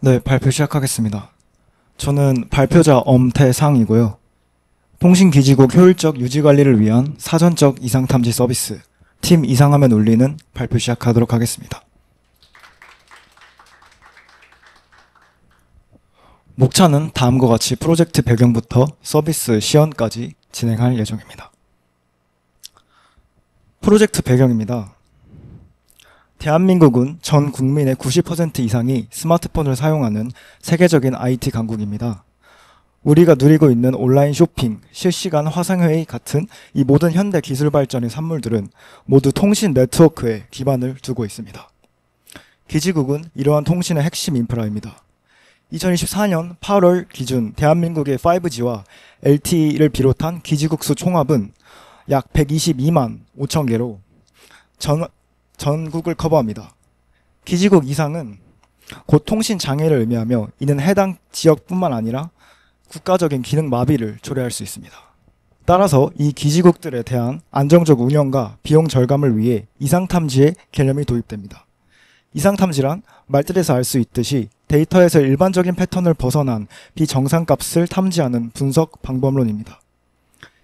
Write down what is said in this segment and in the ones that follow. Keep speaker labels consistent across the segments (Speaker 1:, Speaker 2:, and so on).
Speaker 1: 네, 발표 시작하겠습니다. 저는 발표자 엄태상이고요. 통신기지국 효율적 유지관리를 위한 사전적 이상탐지 서비스, 팀 이상하면 울리는 발표 시작하도록 하겠습니다. 목차는 다음과 같이 프로젝트 배경부터 서비스 시연까지 진행할 예정입니다. 프로젝트 배경입니다. 대한민국은 전 국민의 90% 이상이 스마트폰을 사용하는 세계적인 IT 강국입니다. 우리가 누리고 있는 온라인 쇼핑, 실시간 화상회의 같은 이 모든 현대 기술 발전의 산물들은 모두 통신 네트워크에 기반을 두고 있습니다. 기지국은 이러한 통신의 핵심 인프라입니다. 2024년 8월 기준 대한민국의 5G와 LTE를 비롯한 기지국 수 총합은 약 122만 5천 개로 전국을 커버합니다. 기지국 이상은 곧 통신 장애를 의미하며 이는 해당 지역뿐만 아니라 국가적인 기능 마비를 초래할 수 있습니다. 따라서 이 기지국들에 대한 안정적 운영과 비용 절감을 위해 이상탐지의 개념이 도입됩니다. 이상탐지란 말뜻에서 알 수 있듯이 데이터에서 일반적인 패턴을 벗어난 비정상값을 탐지하는 분석 방법론입니다.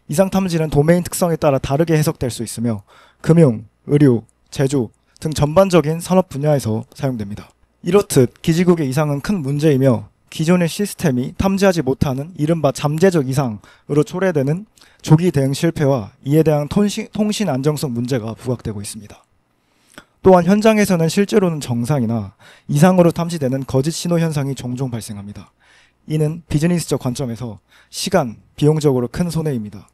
Speaker 1: 이상탐지는 도메인 특성에 따라 다르게 해석될 수 있으며 금융, 의료, 제조 등 전반적인 산업 분야에서 사용됩니다. 이렇듯 기지국의 이상은 큰 문제이며 기존의 시스템이 탐지하지 못하는 이른바 잠재적 이상으로 초래되는 조기 대응 실패와 이에 대한 통신 안정성 문제가 부각되고 있습니다. 또한 현장에서는 실제로는 정상이나 이상으로 탐지되는 거짓 신호 현상이 종종 발생합니다. 이는 비즈니스적 관점에서 시간, 비용적으로 큰 손해입니다.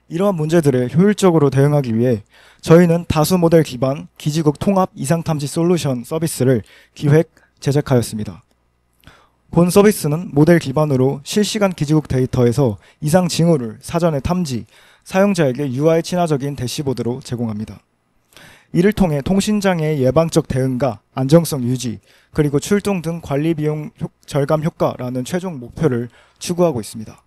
Speaker 1: 이러한 문제들에 효율적으로 대응하기 위해 저희는 다수 모델 기반 기지국 통합 이상탐지 솔루션 서비스를 기획, 제작하였습니다. 본 서비스는 모델 기반으로 실시간 기지국 데이터에서 이상 징후를 사전에 탐지, 사용자에게 UI 친화적인 대시보드로 제공합니다. 이를 통해 통신장애의 예방적 대응과 안정성 유지, 그리고 출동 등 관리 비용 절감 효과라는 최종 목표를 추구하고 있습니다.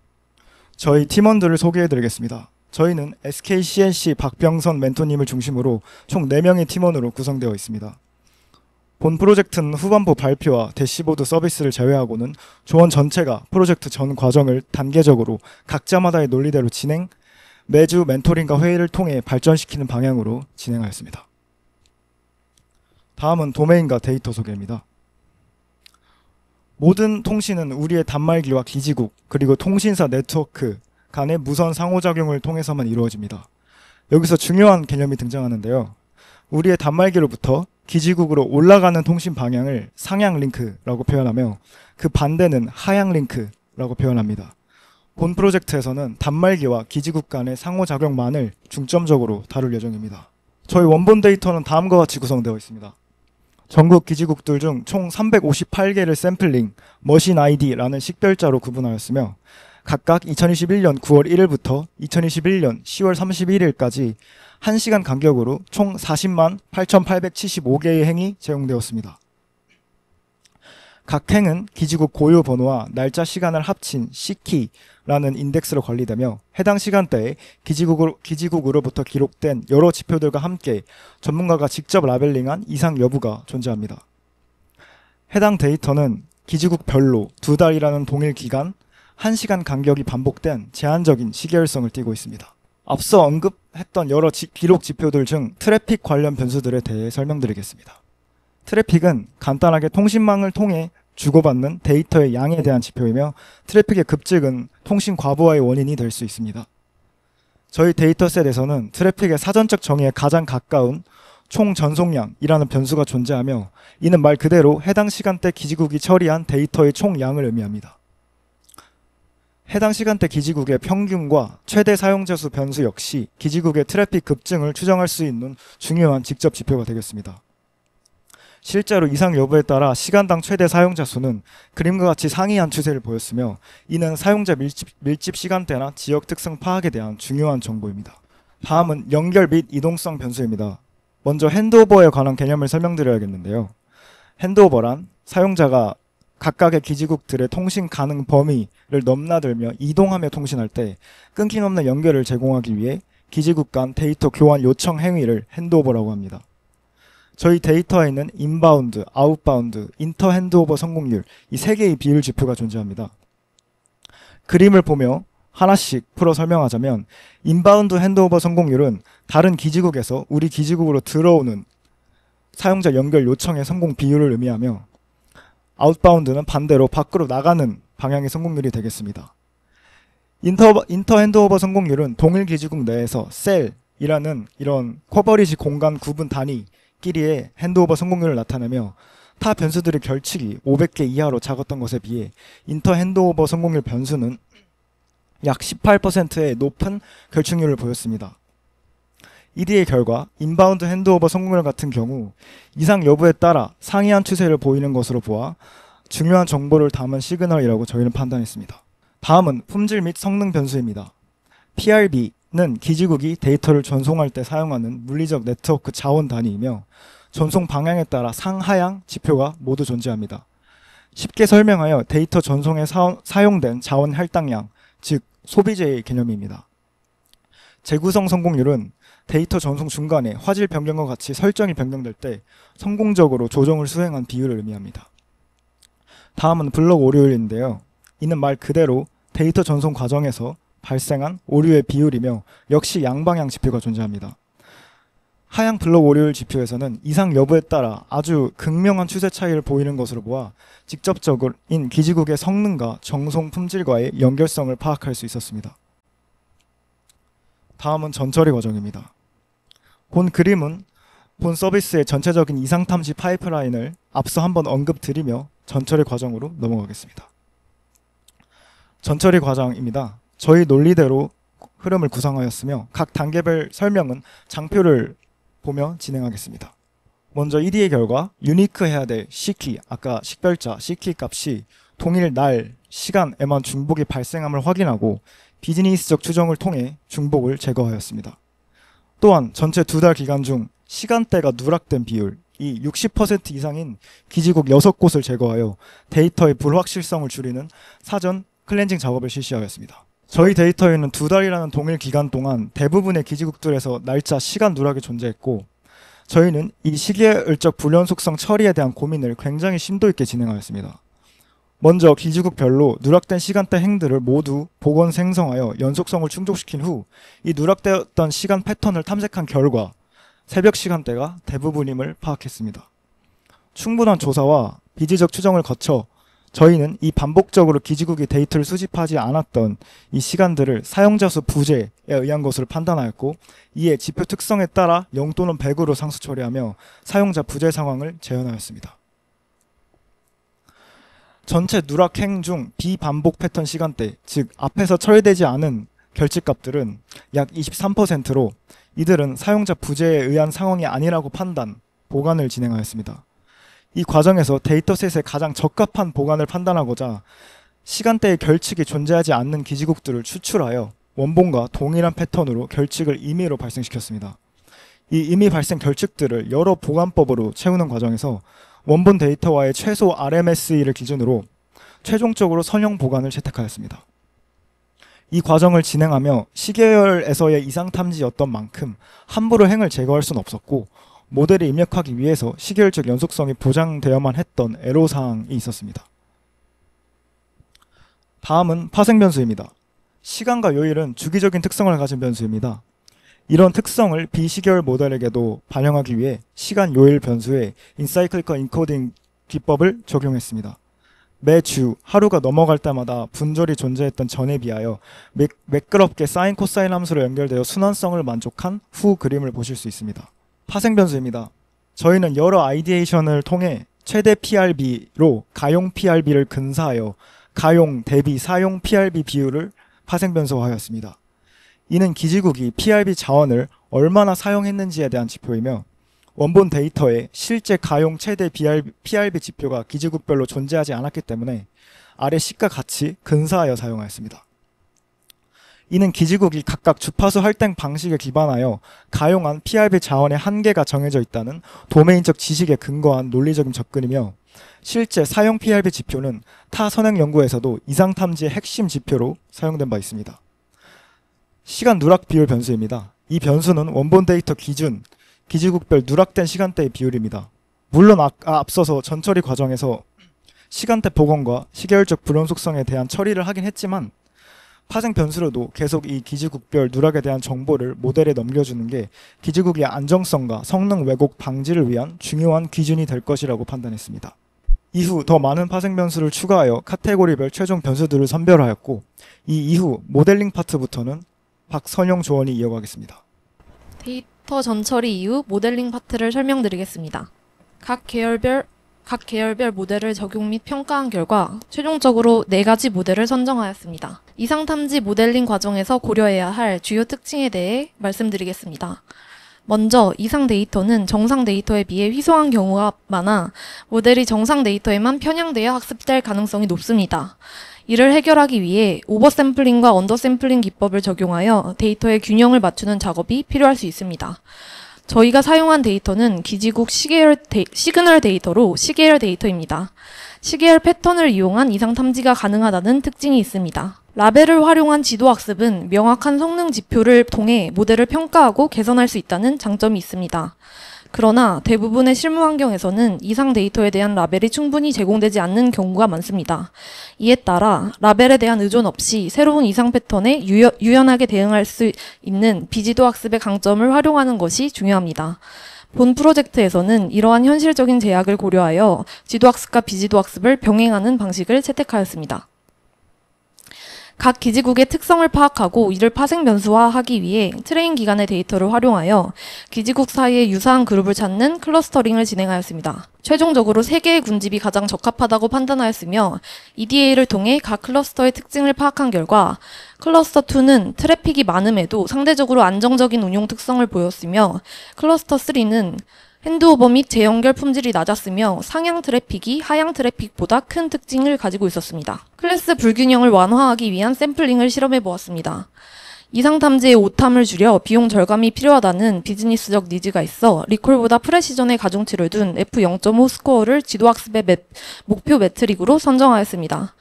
Speaker 1: 저희 팀원들을 소개해드리겠습니다. 저희는 SKCNC 박병선 멘토님을 중심으로 총 4명의 팀원으로 구성되어 있습니다. 본 프로젝트는 후반부 발표와 대시보드 서비스를 제외하고는 조원 전체가 프로젝트 전 과정을 단계적으로 각자마다의 논리대로 진행, 매주 멘토링과 회의를 통해 발전시키는 방향으로 진행하였습니다. 다음은 도메인과 데이터 소개입니다. 모든 통신은 우리의 단말기와 기지국, 그리고 통신사 네트워크 간의 무선 상호작용을 통해서만 이루어집니다. 여기서 중요한 개념이 등장하는데요. 우리의 단말기로부터 기지국으로 올라가는 통신 방향을 상향 링크라고 표현하며 그 반대는 하향 링크라고 표현합니다. 본 프로젝트에서는 단말기와 기지국 간의 상호작용만을 중점적으로 다룰 예정입니다. 저희 원본 데이터는 다음과 같이 구성되어 있습니다. 전국 기지국들 중 총 358개를 샘플링, 머신 아이디라는 식별자로 구분하였으며 각각 2021년 9월 1일부터 2021년 10월 31일까지 1시간 간격으로 총 40만 8,875개의 행이 제공되었습니다. 각 행은 기지국 고유 번호와 날짜 시간을 합친 C키라는 인덱스로 관리되며 해당 시간대에 기지국으로부터 기록된 여러 지표들과 함께 전문가가 직접 라벨링한 이상 여부가 존재합니다. 해당 데이터는 기지국별로 2달이라는 동일 기간, 1시간 간격이 반복된 제한적인 시계열성을 띠고 있습니다. 앞서 언급했던 여러 기록 지표들 중 트래픽 관련 변수들에 대해 설명드리겠습니다. 트래픽은 간단하게 통신망을 통해 주고받는 데이터의 양에 대한 지표이며 트래픽의 급증은 통신 과부하의 원인이 될 수 있습니다. 저희 데이터셋에서는 트래픽의 사전적 정의에 가장 가까운 총 전송량이라는 변수가 존재하며 이는 말 그대로 해당 시간대 기지국이 처리한 데이터의 총량을 의미합니다. 해당 시간대 기지국의 평균과 최대 사용자 수 변수 역시 기지국의 트래픽 급증을 추정할 수 있는 중요한 직접 지표가 되겠습니다. 실제로 이상 여부에 따라 시간당 최대 사용자 수는 그림과 같이 상이한 추세를 보였으며 이는 사용자 밀집 시간대나 지역 특성 파악에 대한 중요한 정보입니다. 다음은 연결 및 이동성 변수입니다. 먼저 핸드오버에 관한 개념을 설명드려야겠는데요. 핸드오버란 사용자가 각각의 기지국들의 통신 가능 범위를 넘나들며 이동하며 통신할 때 끊김없는 연결을 제공하기 위해 기지국 간 데이터 교환 요청 행위를 핸드오버라고 합니다. 저희 데이터에 있는 인바운드, 아웃바운드, 인터 핸드오버 성공률 이 세 개의 비율 지표가 존재합니다. 그림을 보며 하나씩 풀어 설명하자면 인바운드 핸드오버 성공률은 다른 기지국에서 우리 기지국으로 들어오는 사용자 연결 요청의 성공 비율을 의미하며 아웃바운드는 반대로 밖으로 나가는 방향의 성공률이 되겠습니다. 인터 핸드오버 성공률은 동일 기지국 내에서 셀이라는 이런 커버리지 공간 구분 단위끼리의 핸드오버 성공률을 나타내며 타 변수들의 결칙이 500개 이하로 작았던 것에 비해 인터 핸드오버 성공률 변수는 약 18%의 높은 결축률을 보였습니다. 이디의 결과 인바운드 핸드오버 성공률 같은 경우 이상 여부에 따라 상이한 추세를 보이는 것으로 보아 중요한 정보를 담은 시그널이라고 저희는 판단했습니다. 다음은 품질 및 성능 변수입니다. PRB는 기지국이 데이터를 전송할 때 사용하는 물리적 네트워크 자원 단위이며 전송 방향에 따라 상하향 지표가 모두 존재합니다. 쉽게 설명하여 데이터 전송에 사용된 자원 할당량, 즉 소비재의 개념입니다. 재구성 성공률은 데이터 전송 중간에 화질 변경과 같이 설정이 변경될 때 성공적으로 조정을 수행한 비율을 의미합니다. 다음은 블록 오류율인데요. 이는 말 그대로 데이터 전송 과정에서 발생한 오류의 비율이며 역시 양방향 지표가 존재합니다. 하향 블록 오류율 지표에서는 이상 여부에 따라 아주 극명한 추세 차이를 보이는 것으로 보아 직접적인 기지국의 성능과 정송 품질과의 연결성을 파악할 수 있었습니다. 다음은 전처리 과정입니다. 본 그림은 본 서비스의 전체적인 이상 탐지 파이프라인을 앞서 한번 언급드리며 전처리 과정으로 넘어가겠습니다. 전처리 과정입니다. 저희 논리대로 흐름을 구성하였으며 각 단계별 설명은 장표를 보며 진행하겠습니다. 먼저 ED의 결과 유니크 해야 될 C키, 아까 식별자 C키 값이 동일 날, 시간에만 중복이 발생함을 확인하고 비즈니스적 추정을 통해 중복을 제거하였습니다. 또한 전체 2달 기간 중 시간대가 누락된 비율, 이 60% 이상인 기지국 6곳을 제거하여 데이터의 불확실성을 줄이는 사전 클렌징 작업을 실시하였습니다. 저희 데이터에는 2달이라는 동일 기간 동안 대부분의 기지국들에서 날짜, 시간 누락이 존재했고 저희는 이 시계열적 불연속성 처리에 대한 고민을 굉장히 심도 있게 진행하였습니다. 먼저 기지국별로 누락된 시간대 행들을 모두 복원 생성하여 연속성을 충족시킨 후 이 누락되었던 시간 패턴을 탐색한 결과 새벽 시간대가 대부분임을 파악했습니다. 충분한 조사와 비지적 추정을 거쳐 저희는 이 반복적으로 기지국이 데이터를 수집하지 않았던 이 시간들을 사용자 수 부재에 의한 것으로 판단하였고 이에 지표 특성에 따라 0 또는 100으로 상수 처리하며 사용자 부재 상황을 재현하였습니다. 전체 누락행 중 비반복 패턴 시간대, 즉 앞에서 처리되지 않은 결집값들은 약 23%로 이들은 사용자 부재에 의한 상황이 아니라고 판단, 보관을 진행하였습니다. 이 과정에서 데이터셋의 가장 적합한 보관을 판단하고자 시간대의 결칙이 존재하지 않는 기지국들을 추출하여 원본과 동일한 패턴으로 결칙을 임의로 발생시켰습니다. 이 임의 발생 결칙들을 여러 보관법으로 채우는 과정에서 원본 데이터와의 최소 RMSE를 기준으로 최종적으로 선형 보관을 채택하였습니다. 이 과정을 진행하며 시계열에서의 이상 탐지였던 만큼 함부로 행을 제거할 수는 없었고 모델에 입력하기 위해서 시계열적 연속성이 보장되어야만 했던 애로사항이 있었습니다. 다음은 파생 변수입니다. 시간과 요일은 주기적인 특성을 가진 변수입니다. 이런 특성을 비시계열 모델에게도 반영하기 위해 시간 요일 변수에 인사이클리컬 인코딩 기법을 적용했습니다. 매주 하루가 넘어갈 때마다 분절이 존재했던 전에 비하여 매끄럽게 사인 코사인 함수로 연결되어 순환성을 만족한 후 그림을 보실 수 있습니다. 파생 변수입니다. 저희는 여러 아이디에이션을 통해 최대 PRB로 가용 PRB를 근사하여 가용 대비 사용 PRB 비율을 파생 변수화하였습니다. 이는 기지국이 PRB 자원을 얼마나 사용했는지에 대한 지표이며 원본 데이터에 실제 가용 최대 PRB 지표가 기지국별로 존재하지 않았기 때문에 아래 식과 같이 근사하여 사용하였습니다. 이는 기지국이 각각 주파수 할당 방식에 기반하여 가용한 PRB 자원의 한계가 정해져 있다는 도메인적 지식에 근거한 논리적인 접근이며 실제 사용 PRB 지표는 타 선행 연구에서도 이상 탐지의 핵심 지표로 사용된 바 있습니다. 시간 누락 비율 변수입니다. 이 변수는 원본 데이터 기준 기지국별 누락된 시간대의 비율입니다. 물론 앞서서 전처리 과정에서 시간대 복원과 시계열적 불연 속성에 대한 처리를 하긴 했지만 파생 변수로도 계속 이 기지국별 누락에 대한 정보를 모델에 넘겨주는 게 기지국의 안정성과 성능 왜곡 방지를 위한 중요한 기준이 될 것이라고 판단했습니다. 이후 더 많은 파생 변수를 추가하여 카테고리별 최종 변수들을 선별하였고, 이 이후 모델링 파트부터는 박선영 조원이 이어가겠습니다.
Speaker 2: 데이터 전처리 이후 모델링 파트를 설명드리겠습니다. 각 계열별 모델을 적용 및 평가한 결과 최종적으로 4가지 모델을 선정하였습니다. 이상 탐지 모델링 과정에서 고려해야 할 주요 특징에 대해 말씀드리겠습니다. 먼저 이상 데이터는 정상 데이터에 비해 희소한 경우가 많아 모델이 정상 데이터에만 편향되어 학습될 가능성이 높습니다. 이를 해결하기 위해 오버샘플링과 언더샘플링 기법을 적용하여 데이터의 균형을 맞추는 작업이 필요할 수 있습니다. 저희가 사용한 데이터는 기지국 시그널 데이터로 시계열 데이터입니다. 시계열 패턴을 이용한 이상 탐지가 가능하다는 특징이 있습니다. 라벨을 활용한 지도학습은 명확한 성능 지표를 통해 모델을 평가하고 개선할 수 있다는 장점이 있습니다. 그러나 대부분의 실무 환경에서는 이상 데이터에 대한 라벨이 충분히 제공되지 않는 경우가 많습니다. 이에 따라 라벨에 대한 의존 없이 새로운 이상 패턴에 유연하게 대응할 수 있는 비지도 학습의 강점을 활용하는 것이 중요합니다. 본 프로젝트에서는 이러한 현실적인 제약을 고려하여 지도학습과 비지도학습을 병행하는 방식을 채택하였습니다. 각 기지국의 특성을 파악하고 이를 파생 변수화하기 위해 트레인 기간의 데이터를 활용하여 기지국 사이의 유사한 그룹을 찾는 클러스터링을 진행하였습니다. 최종적으로 3개의 군집이 가장 적합하다고 판단하였으며 EDA를 통해 각 클러스터의 특징을 파악한 결과 클러스터 2는 트래픽이 많음에도 상대적으로 안정적인 운용 특성을 보였으며 클러스터 3는 핸드오버 및 재연결 품질이 낮았으며 상향 트래픽이 하향 트래픽보다 큰 특징을 가지고 있었습니다. 클래스 불균형을 완화하기 위한 샘플링을 실험해 보았습니다. 이상 탐지의 오탐을 줄여 비용 절감이 필요하다는 비즈니스적 니즈가 있어 리콜보다 프레시전에 가중치를 둔 F0.5 스코어를 지도학습의 목표 매트릭으로 선정하였습니다.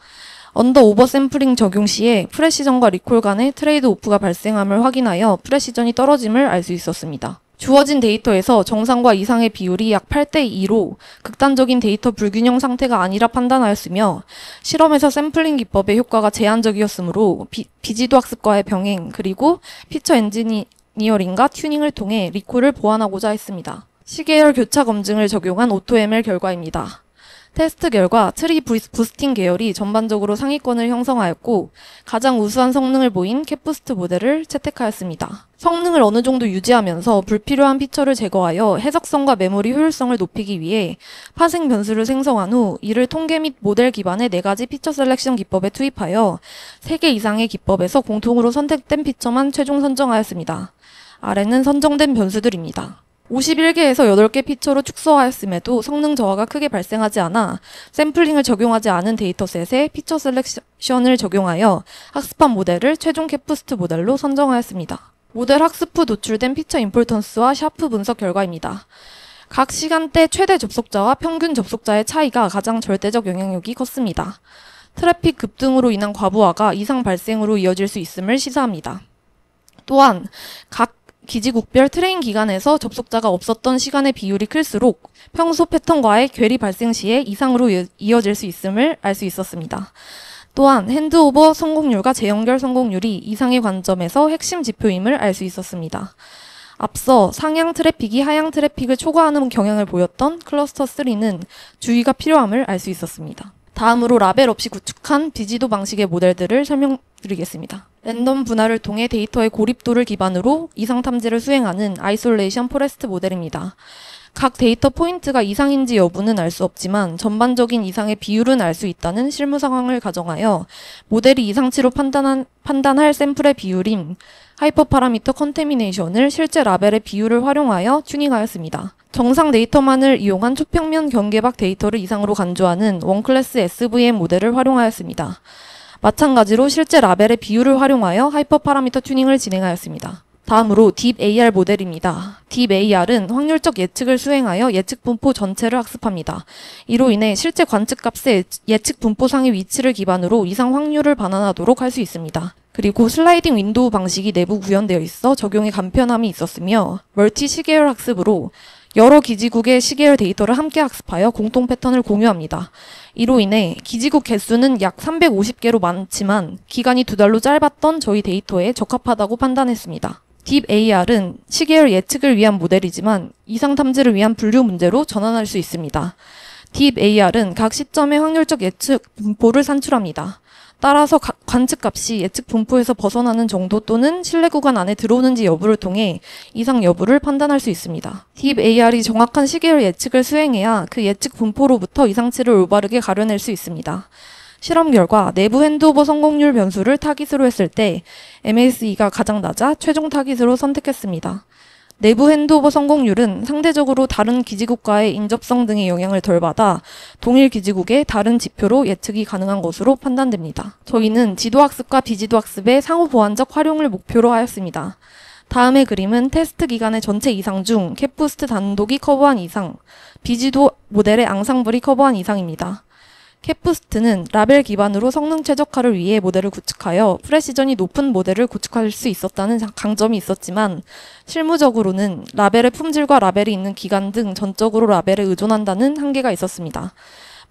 Speaker 2: 언더 오버 샘플링 적용 시에 프레시전과 리콜 간의 트레이드 오프가 발생함을 확인하여 프레시전이 떨어짐을 알 수 있었습니다. 주어진 데이터에서 정상과 이상의 비율이 약 8:2로 극단적인 데이터 불균형 상태가 아니라 판단하였으며 실험에서 샘플링 기법의 효과가 제한적이었으므로 비지도 학습과의 병행 그리고 피처 엔지니어링과 튜닝을 통해 리콜을 보완하고자 했습니다. 시계열 교차 검증을 적용한 오토ML 결과입니다. 테스트 결과 트리 부스팅 계열이 전반적으로 상위권을 형성하였고 가장 우수한 성능을 보인 캡부스트 모델을 채택하였습니다. 성능을 어느 정도 유지하면서 불필요한 피처를 제거하여 해석성과 메모리 효율성을 높이기 위해 파생 변수를 생성한 후 이를 통계 및 모델 기반의 4가지 피처 셀렉션 기법에 투입하여 3개 이상의 기법에서 공통으로 선택된 피처만 최종 선정하였습니다. 아래는 선정된 변수들입니다. 51개에서 8개 피처로 축소하였음에도 성능 저하가 크게 발생하지 않아 샘플링을 적용하지 않은 데이터셋에 피처 셀렉션을 적용하여 학습한 모델을 최종 캡부스트 모델로 선정하였습니다. 모델 학습 후 노출된 피처 임포턴스와 샤프 분석 결과입니다. 각 시간대 최대 접속자와 평균 접속자의 차이가 가장 절대적 영향력이 컸습니다. 트래픽 급등으로 인한 과부하가 이상 발생으로 이어질 수 있음을 시사합니다. 또한 각 기지국별 트레인 기간에서 접속자가 없었던 시간의 비율이 클수록 평소 패턴과의 괴리 발생 시에 이상으로 이어질 수 있음을 알 수 있었습니다. 또한 핸드오버 성공률과 재연결 성공률이 이상의 관점에서 핵심 지표임을 알 수 있었습니다. 앞서 상향 트래픽이 하향 트래픽을 초과하는 경향을 보였던 클러스터 3는 주의가 필요함을 알 수 있었습니다. 다음으로 라벨 없이 구축한 비지도 방식의 모델들을 설명드리겠습니다. 랜덤 분할을 통해 데이터의 고립도를 기반으로 이상 탐지를 수행하는 아이솔레이션 포레스트 모델입니다. 각 데이터 포인트가 이상인지 여부는 알 수 없지만 전반적인 이상의 비율은 알 수 있다는 실무 상황을 가정하여 모델이 이상치로 판단할 샘플의 비율인 하이퍼 파라미터 컨테미네이션을 실제 라벨의 비율을 활용하여 튜닝하였습니다. 정상 데이터만을 이용한 초평면 경계박 데이터를 이상으로 간주하는 원클래스 SVM 모델을 활용하였습니다. 마찬가지로 실제 라벨의 비율을 활용하여 하이퍼 파라미터 튜닝을 진행하였습니다. 다음으로 딥AR 모델입니다. 딥AR은 확률적 예측을 수행하여 예측 분포 전체를 학습합니다. 이로 인해 실제 관측 값의 예측 분포상의 위치를 기반으로 이상 확률을 반환하도록 할 수 있습니다. 그리고 슬라이딩 윈도우 방식이 내부 구현되어 있어 적용에 간편함이 있었으며 멀티 시계열 학습으로 여러 기지국의 시계열 데이터를 함께 학습하여 공통 패턴을 공유합니다. 이로 인해 기지국 개수는 약 350개로 많지만 기간이 2달로 짧았던 저희 데이터에 적합하다고 판단했습니다. 딥AR은 시계열 예측을 위한 모델이지만 이상 탐지를 위한 분류 문제로 전환할 수 있습니다. 딥AR은 각 시점의 확률적 예측 분포를 산출합니다. 따라서 관측값이 예측 분포에서 벗어나는 정도 또는 신뢰 구간 안에 들어오는지 여부를 통해 이상 여부를 판단할 수 있습니다. 딥AR이 정확한 시계열 예측을 수행해야 그 예측 분포로부터 이상치를 올바르게 가려낼 수 있습니다. 실험 결과 내부 핸드오버 성공률 변수를 타깃으로 했을 때 MSE가 가장 낮아 최종 타깃으로 선택했습니다. 내부 핸드오버 성공률은 상대적으로 다른 기지국과의 인접성 등의 영향을 덜 받아 동일 기지국의 다른 지표로 예측이 가능한 것으로 판단됩니다. 저희는 지도학습과 비지도학습의 상호 보완적 활용을 목표로 하였습니다. 다음의 그림은 테스트 기간의 전체 이상 중 캡부스트 단독이 커버한 이상, 비지도 모델의 앙상블이 커버한 이상입니다. 캡부스트는 라벨 기반으로 성능 최적화를 위해 모델을 구축하여 프레시전이 높은 모델을 구축할 수 있었다는 강점이 있었지만 실무적으로는 라벨의 품질과 라벨이 있는 기간 등 전적으로 라벨에 의존한다는 한계가 있었습니다.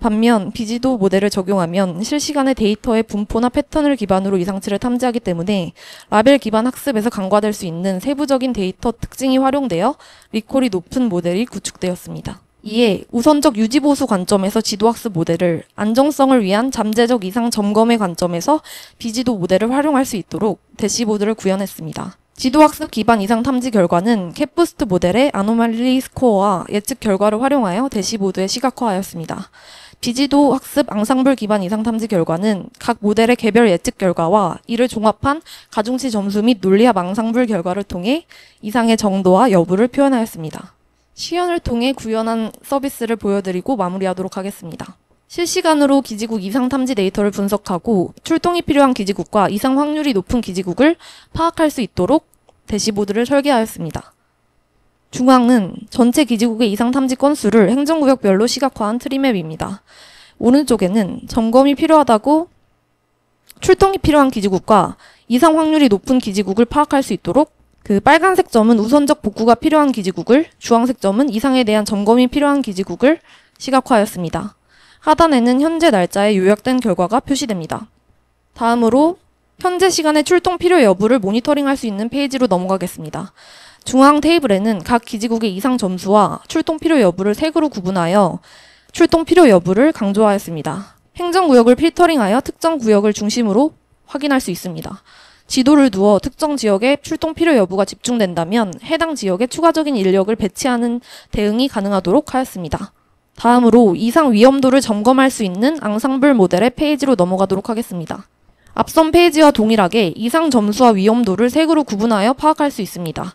Speaker 2: 반면 비지도 모델을 적용하면 실시간의 데이터의 분포나 패턴을 기반으로 이상치를 탐지하기 때문에 라벨 기반 학습에서 간과될 수 있는 세부적인 데이터 특징이 활용되어 리콜이 높은 모델이 구축되었습니다. 이에 우선적 유지보수 관점에서 지도학습 모델을 안정성을 위한 잠재적 이상 점검의 관점에서 비지도 모델을 활용할 수 있도록 대시보드를 구현했습니다. 지도학습 기반 이상 탐지 결과는 캡부스트 모델의 아노말리 스코어와 예측 결과를 활용하여 대시보드에 시각화하였습니다. 비지도 학습 앙상블 기반 이상 탐지 결과는 각 모델의 개별 예측 결과와 이를 종합한 가중치 점수 및 논리합 앙상블 결과를 통해 이상의 정도와 여부를 표현하였습니다. 시연을 통해 구현한 서비스를 보여드리고 마무리하도록 하겠습니다. 실시간으로 기지국 이상 탐지 데이터를 분석하고 출동이 필요한 기지국과 이상 확률이 높은 기지국을 파악할 수 있도록 대시보드를 설계하였습니다. 중앙은 전체 기지국의 이상 탐지 건수를 행정구역별로 시각화한 트리맵입니다. 오른쪽에는 점검이 필요하다고 출동이 필요한 기지국과 이상 확률이 높은 기지국을 파악할 수 있도록 그 빨간색 점은 우선적 복구가 필요한 기지국을, 주황색 점은 이상에 대한 점검이 필요한 기지국을 시각화하였습니다. 하단에는 현재 날짜에 요약된 결과가 표시됩니다. 다음으로 현재 시간의 출동 필요 여부를 모니터링할 수 있는 페이지로 넘어가겠습니다. 중앙 테이블에는 각 기지국의 이상 점수와 출동 필요 여부를 색으로 구분하여 출동 필요 여부를 강조하였습니다. 행정구역을 필터링하여 특정 구역을 중심으로 확인할 수 있습니다. 지도를 두어 특정 지역의 출동 필요 여부가 집중된다면 해당 지역에 추가적인 인력을 배치하는 대응이 가능하도록 하였습니다. 다음으로 이상 위험도를 점검할 수 있는 앙상블 모델의 페이지로 넘어가도록 하겠습니다. 앞선 페이지와 동일하게 이상 점수와 위험도를 색으로 구분하여 파악할 수 있습니다.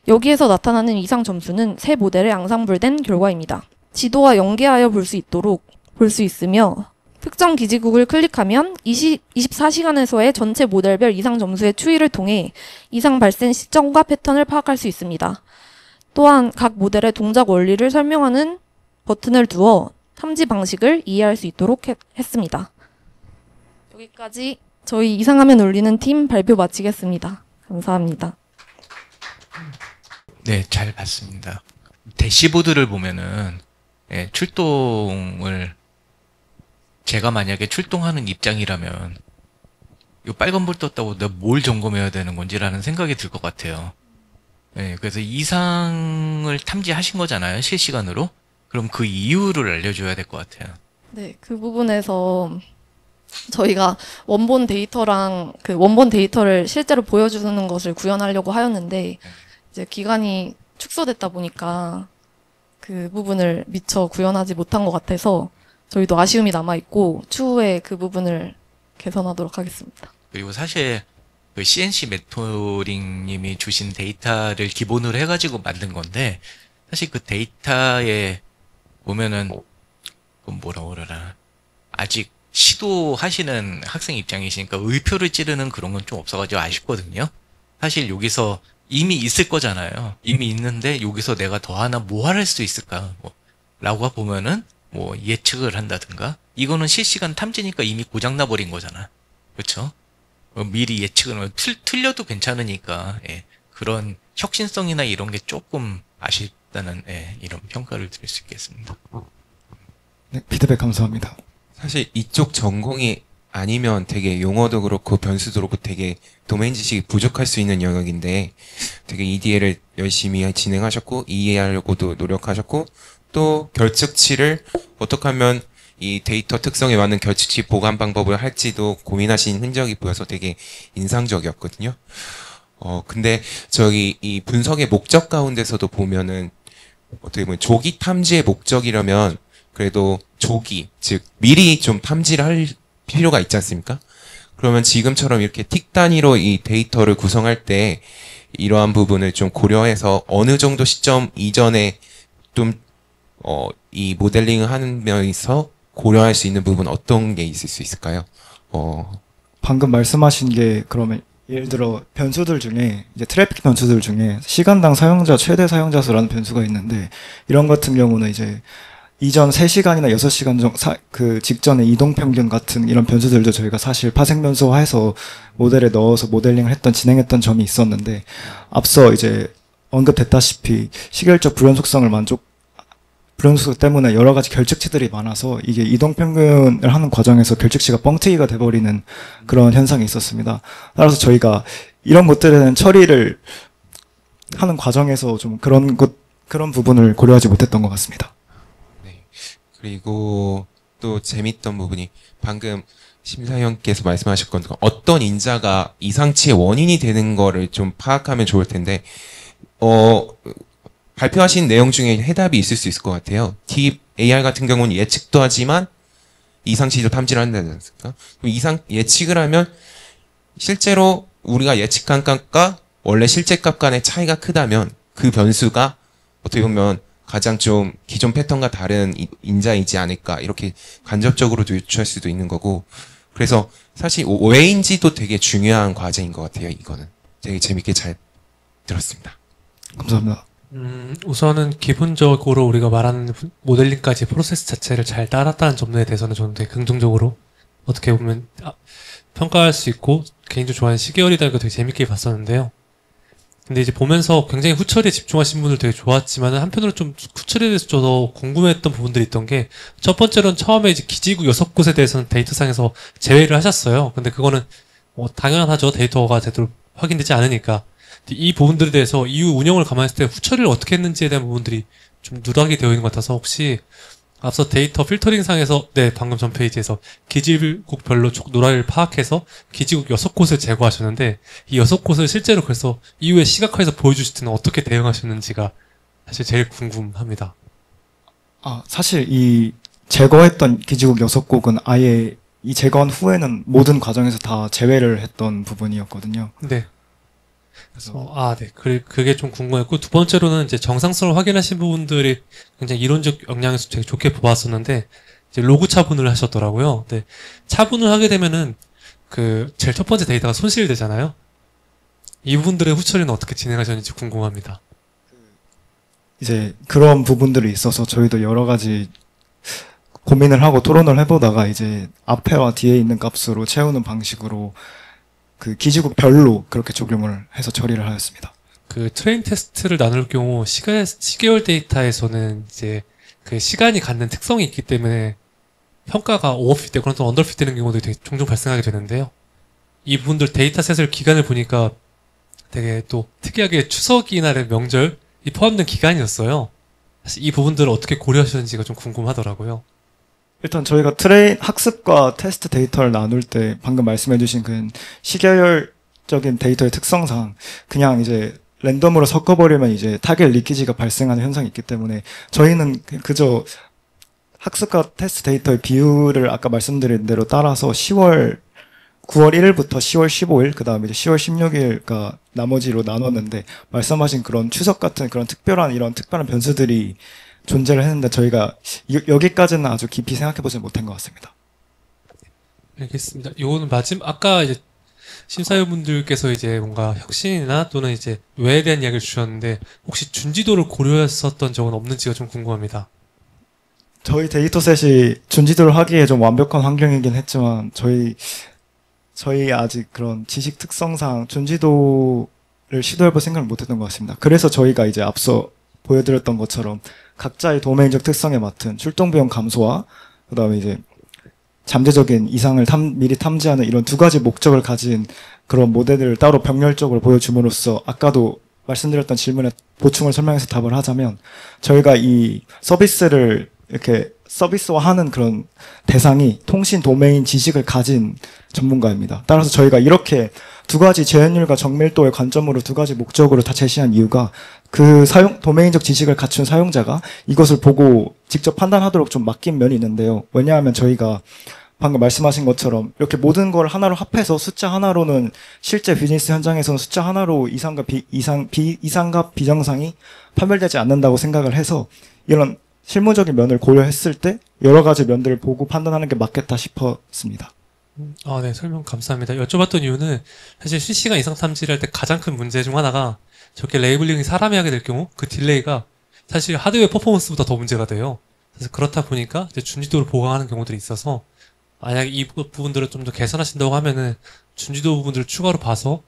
Speaker 2: 여기에서 나타나는 이상 점수는 새 모델에 앙상블된 결과입니다. 지도와 연계하여 볼 수 있으며 특정 기지국을 클릭하면 24시간에서의 전체 모델별 이상 점수의 추이를 통해 이상 발생 시점과 패턴을 파악할 수 있습니다. 또한 각 모델의 동작 원리를 설명하는 버튼을 두어 탐지 방식을 이해할 수 있도록 했습니다. 여기까지 저희 이상하면 울리는 팀 발표 마치겠습니다. 감사합니다.
Speaker 3: 네, 잘 봤습니다. 대시보드를 보면은 출동을 제가 만약에 출동하는 입장이라면 이 빨간불 떴다고 내가 뭘 점검해야 되는 건지라는 생각이 들 것 같아요. 네, 그래서 이상을 탐지하신 거잖아요, 실시간으로. 그럼 그 이유를 알려줘야 될 것 같아요.
Speaker 2: 네, 그 부분에서 저희가 원본 데이터를 실제로 보여주는 것을 구현하려고 하였는데 이제 기간이 축소됐다 보니까 그 부분을 미처 구현하지 못한 것 같아서 저희도 아쉬움이 남아있고 추후에 그 부분을 개선하도록 하겠습니다.
Speaker 3: 그리고 사실 그 CNC 멘토링님이 주신 데이터를 기본으로 해가지고 만든 건데 사실 그 데이터에 보면은 뭐라 그러나 아직 시도하시는 학생 입장이시니까 의표를 찌르는 그런 건 좀 없어가지고 아쉽거든요. 사실 여기서 이미 있을 거잖아요. 이미 있는데 여기서 내가 더 하나 뭐 할 수 있을까 라고 보면은 뭐 예측을 한다든가 이거는 실시간 탐지니까 이미 고장나 버린 거잖아. 그렇죠? 미리 예측을 틀려도 괜찮으니까 예, 그런 혁신성이나 이런 게 조금 아쉽다는 예, 이런 평가를 드릴 수 있겠습니다.
Speaker 1: 네, 피드백 감사합니다.
Speaker 4: 사실 이쪽 전공이 아니면 되게 용어도 그렇고 변수도 그렇고 되게 도메인 지식이 부족할 수 있는 영역인데 되게 EDA를 열심히 진행하셨고 이해하려고도 노력하셨고 또 결측치를 어떻게 하면 이 데이터 특성에 맞는 결측치 보관 방법을 할지도 고민하신 흔적이 보여서 되게 인상적이었거든요. 근데 저기 이 분석의 목적 가운데서도 보면은 어떻게 보면 조기 탐지의 목적이라면 그래도 조기, 즉 미리 좀 탐지를 할 필요가 있지 않습니까? 그러면 지금처럼 이렇게 틱 단위로 이 데이터를 구성할 때 이러한 부분을 좀 고려해서 어느 정도 시점 이전에 좀 이 모델링을 하는 면에서 고려할 수 있는 부분 어떤 게 있을 수 있을까요?
Speaker 1: 방금 말씀하신 게 그러면 예를 들어 변수들 중에 이제 트래픽 변수들 중에 시간당 사용자 최대 사용자 수라는 변수가 있는데 이런 같은 경우는 이제 이전 3시간이나 6시간 그 직전의 이동 평균 같은 이런 변수들도 저희가 사실 파생 변수화해서 모델에 넣어서 모델링을 진행했던 점이 있었는데 앞서 이제 언급됐다시피 시계열적 불연속성을 불연속성 때문에 여러 가지 결측치들이 많아서 이게 이동 평균을 하는 과정에서 결측치가 뻥튀기가 돼버리는 그런 현상이 있었습니다. 따라서 저희가 이런 것들에 대한 처리를 하는 과정에서 좀 그런 부분을 고려하지 못했던 것 같습니다.
Speaker 4: 그리고 또 재밌던 부분이 방금 심사위원께서 말씀하셨던 것처럼 어떤 인자가 이상치의 원인이 되는 거를 좀 파악하면 좋을 텐데 발표하신 내용 중에 해답이 있을 수 있을 것 같아요. Deep AI 같은 경우는 예측도 하지만 이상치도 탐지를 한다지 않습니까? 그럼 예측을 하면 실제로 우리가 예측한 값과 원래 실제 값 간의 차이가 크다면 그 변수가 어떻게 보면 가장 좀 기존 패턴과 다른 인자이지 않을까 이렇게 간접적으로도 유추할 수도 있는 거고 그래서 사실 왜인지도 되게 중요한 과제인 것 같아요. 이거는 되게 재밌게 잘 들었습니다.
Speaker 1: 감사합니다.
Speaker 5: 우선은 기본적으로 우리가 말하는 모델링까지 프로세스 자체를 잘 따랐다는 점에 대해서는 저는 되게 긍정적으로 어떻게 보면 평가할 수 있고 개인적으로 좋아하는 시계열이다 이거 되게 재밌게 봤었는데요. 근데 이제 보면서 굉장히 후처리에 집중하신 분들 되게 좋았지만 한편으로 좀 후처리에 대해서 저도 궁금했던 부분들이 있던 게 첫 번째로는 처음에 이제 기지국 6곳에 대해서는 데이터상에서 제외를 하셨어요. 근데 그거는 당연하죠. 데이터가 제대로 확인되지 않으니까. 이 부분들에 대해서 이후 운영을 감안했을 때 후처리를 어떻게 했는지에 대한 부분들이 좀 누락이 되어 있는 것 같아서 혹시 앞서 데이터 필터링 상에서 방금 전 페이지에서 기지국별로 노라를 파악해서 기지국 6곳을 제거하셨는데 이 6곳을 실제로 그래서 이후에 시각화해서 보여주실 때는 어떻게 대응하셨는지가 사실 제일 궁금합니다.
Speaker 1: 사실 이 제거했던 기지국 6곳은 아예 이 제거한 후에는 모든 과정에서 다 제외를 했던 부분이었거든요.
Speaker 5: 네. 그래서 그게 좀 궁금했고 두 번째로는 이제 정상성을 확인하신 부분들이 굉장히 이론적 역량에서 되게 좋게 보았었는데 이제 로그 차분을 하셨더라고요. 근데 차분을 하게 되면은 제일 첫 번째 데이터가 손실되잖아요. 이 부분들의 후처리는 어떻게 진행하셨는지 궁금합니다.
Speaker 1: 이제 그런 부분들이 있어서 저희도 여러 가지 고민을 하고 토론을 해보다가 이제 앞에와 뒤에 있는 값으로 채우는 방식으로 그 기지국별로 그렇게 적용을 해서 처리를 하였습니다.
Speaker 5: 그 트레인 테스트를 나눌 경우 시계열 데이터에서는 이제 그 시간이 갖는 특성이 있기 때문에 평가가 오버핏되거나 또 언더핏되는 경우도 되게 종종 발생하게 되는데요. 이 부분들 데이터셋을 기간을 보니까 되게 또 특이하게 추석이나 명절이 포함된 기간이었어요. 사실 이 부분들을 어떻게 고려하셨는지가 좀 궁금하더라고요.
Speaker 1: 일단 저희가 학습과 테스트 데이터를 나눌 때 방금 말씀해주신 그 시계열적인 데이터의 특성상 그냥 이제 랜덤으로 섞어버리면 이제 타겟 리키지가 발생하는 현상이 있기 때문에 저희는 그저 학습과 테스트 데이터의 비율을 아까 말씀드린 대로 따라서 9월 1일부터 10월 15일, 그 다음에 이제 10월 16일까 나머지로 나눴는데 말씀하신 그런 추석 같은 그런 특별한 변수들이 존재를 했는데 저희가 여기까지는 아주 깊이 생각해보지 못한 것 같습니다.
Speaker 5: 알겠습니다. 요거는 아까 이제 심사위원분들께서 이제 뭔가 혁신이나 또는 이제 왜에 대한 이야기를 주셨는데 혹시 준지도를 고려했었던 적은 없는지가 좀 궁금합니다.
Speaker 1: 저희 데이터셋이 준지도를 하기에 좀 완벽한 환경이긴 했지만 저희 아직 그런 지식 특성상 준지도를 시도해볼 생각을 못했던 것 같습니다. 그래서 저희가 이제 앞서 보여드렸던 것처럼 각자의 도메인적 특성에 맞춘 출동 비용 감소와 그다음에 이제 잠재적인 이상을 미리 탐지하는 이런 두 가지 목적을 가진 그런 모델들을 따로 병렬적으로 보여줌으로써 아까도 말씀드렸던 질문에 보충을 설명해서 답을 하자면 저희가 이 서비스를 이렇게 서비스화하는 그런 대상이 통신 도메인 지식을 가진 전문가입니다. 따라서 저희가 이렇게 두 가지 재현율과 정밀도의 관점으로 두 가지 목적으로 다 제시한 이유가 그 도메인적 지식을 갖춘 사용자가 이것을 보고 직접 판단하도록 좀 맡긴 면이 있는데요. 왜냐하면 저희가 방금 말씀하신 것처럼 이렇게 모든 걸 하나로 합해서 숫자 하나로는 실제 비즈니스 현장에서는 숫자 하나로 이상과 비정상이 판별되지 않는다고 생각을 해서 이런 실무적인 면을 고려했을 때 여러 가지 면들을 보고 판단하는 게 맞겠다 싶었습니다.
Speaker 5: 네, 설명 감사합니다. 여쭤봤던 이유는 사실 실시간 이상 탐지를 할 때 가장 큰 문제 중 하나가 저렇게 레이블링이 사람이 하게 될 경우 그 딜레이가 사실 하드웨어 퍼포먼스보다 더 문제가 돼요. 그래서 그렇다 보니까 이제 준지도를 보강하는 경우들이 있어서 만약 이 부분들을 좀 더 개선하신다고 하면은 준지도 부분들을 추가로 봐서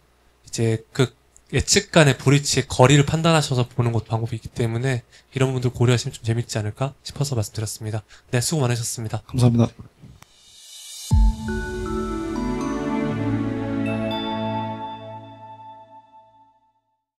Speaker 5: 이제 그 예측 간의 브리치의 거리를 판단하셔서 보는 것도 방법이 있기 때문에 이런 부분들 고려하시면 좀 재밌지 않을까 싶어서 말씀드렸습니다. 네, 수고 많으셨습니다.
Speaker 1: 감사합니다.